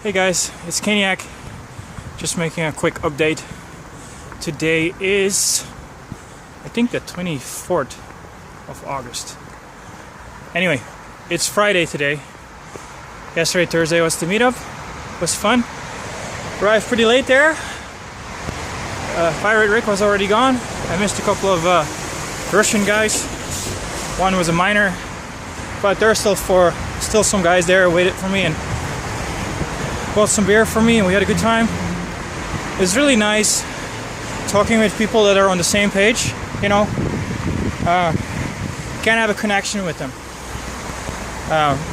Hey guys, it's Kaniak. Just making a quick update. Today is, I think, the 24th of August. Anyway, it's Friday today. Yesterday, Thursday, was the meetup. It was fun. Arrived pretty late there. Pirate Rick was already gone. I missed a couple of Russian guys. One was a miner, but there are still some guys there who waited for me and bought some beer for me, and we had a good time. It's really nice talking with people that are on the same page, you know. Can have a connection with them.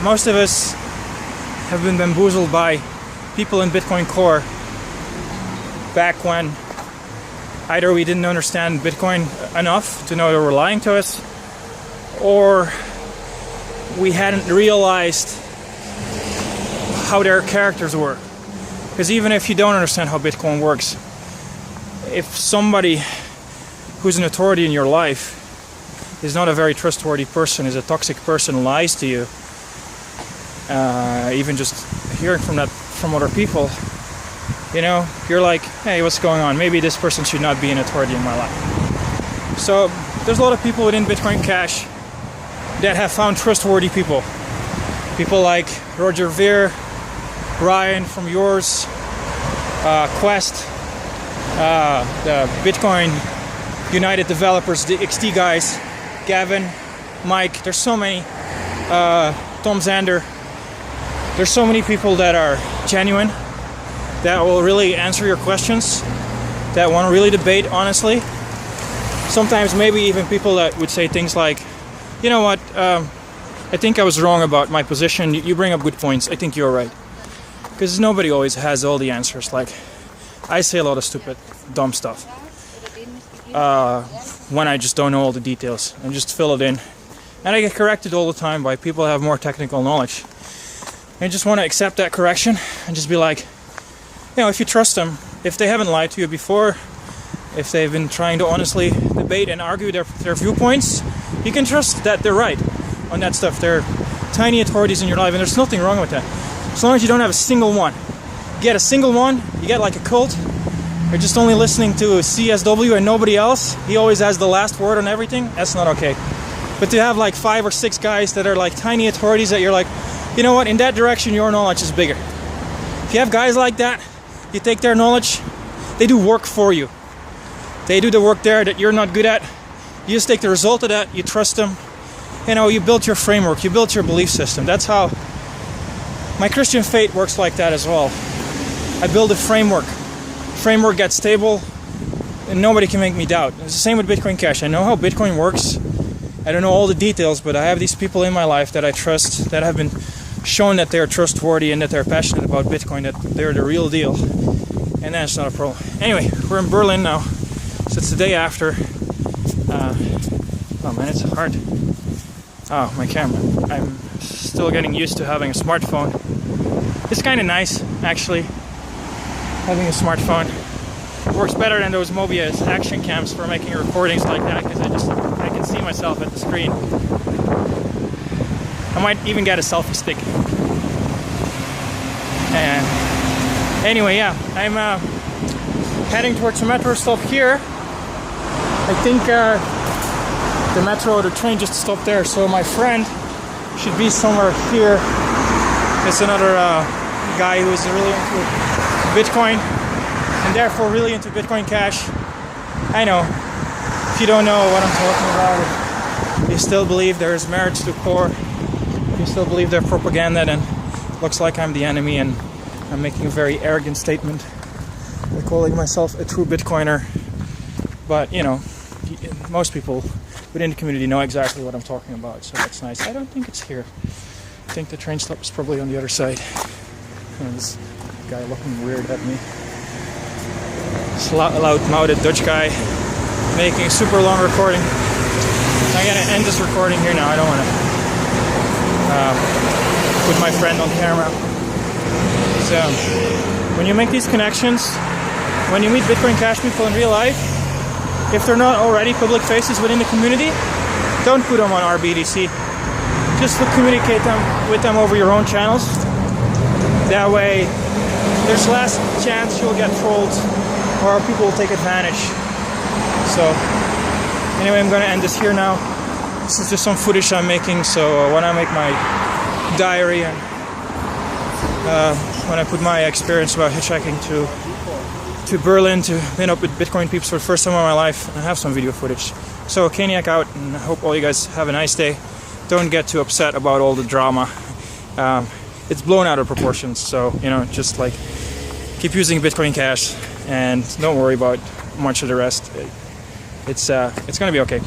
Most of us have been bamboozled by people in Bitcoin Core back when either we didn't understand Bitcoin enough to know they were lying to us, or we hadn't realized how their characters were. Because even if you don't understand how Bitcoin works, if somebody who's an authority in your life is not a very trustworthy person, is a toxic person, lies to you, even just hearing from other people, you know, you're like, hey, what's going on? Maybe this person should not be an authority in my life. So there's a lot of people within Bitcoin Cash that have found trustworthy people. People like Roger Ver, Ryan from Yours, Quest, the Bitcoin United developers, the XT guys, Gavin, Mike. There's so many. Tom Zander. There's so many people that are genuine, that will really answer your questions, that want to really debate honestly. Sometimes maybe even people that would say things like, you know what, I think I was wrong about my position. You bring up good points. I think you're right. Because nobody always has all the answers. Like, I say a lot of stupid, dumb stuff when I just don't know all the details and just fill it in. And I get corrected all the time by people who have more technical knowledge. And I just want to accept that correction and just be like, you know, if you trust them, if they haven't lied to you before, if they've been trying to honestly debate and argue their viewpoints, you can trust that they're right on that stuff. They're tiny authorities in your life, and there's nothing wrong with that. As long as you don't have a single one. You get a single one, you get like a cult. You're just only listening to CSW and nobody else. He always has the last word on everything. That's not okay. But to have like 5 or 6 guys that are like tiny authorities that you're like, you know what, in that direction your knowledge is bigger. If you have guys like that, you take their knowledge, they do work for you. They do the work there that you're not good at. You just take the result of that, you trust them. You know, you build your framework, you build your belief system. That's how my Christian faith works, like that as well. I build a framework. Framework gets stable, and nobody can make me doubt. It's the same with Bitcoin Cash. I know how Bitcoin works. I don't know all the details, but I have these people in my life that I trust, that have been shown that they're trustworthy and that they're passionate about Bitcoin, that they're the real deal. And that's not a problem. Anyway, we're in Berlin now. So it's the day after. Oh man, it's hard. Oh, my camera. I'm still getting used to having a smartphone. It's kind of nice, actually, having a smartphone. It works better than those Mobius action cams for making recordings like that, because I can see myself at the screen. I might even get a selfie stick. And anyway, yeah, I'm heading towards the metro stop here. I think the metro or the train just stopped there, so my friend should be somewhere here. It's another guy who is really into Bitcoin and therefore really into Bitcoin Cash. I know, if you don't know what I'm talking about, you still believe there is merit to Core, you still believe their propaganda, then it looks like I'm the enemy, and I'm making a very arrogant statement by calling myself a true Bitcoiner. But, you know, most people within the community know exactly what I'm talking about, so that's nice. I don't think it's here. I think the train stop is probably on the other side. And this guy looking weird at me. This loud-mouthed Dutch guy making a super long recording. I'm gonna end this recording here now. I don't want to put my friend on camera. So, when you make these connections, when you meet Bitcoin Cash people in real life, if they're not already public faces within the community, don't put them on RBDC. Just communicate with them over your own channels. That way, there's less chance you'll get trolled or people will take advantage. So, anyway, I'm gonna end this here now. This is just some footage I'm making, so when I make my diary and when I put my experience about hitchhiking to Berlin to meet up with Bitcoin peeps for the first time in my life, I have some video footage. So, Caniac out, and I hope all you guys have a nice day. Don't get too upset about all the drama. It's blown out of proportions, so, you know, just like keep using Bitcoin Cash and don't worry about much of the rest. It's gonna be okay.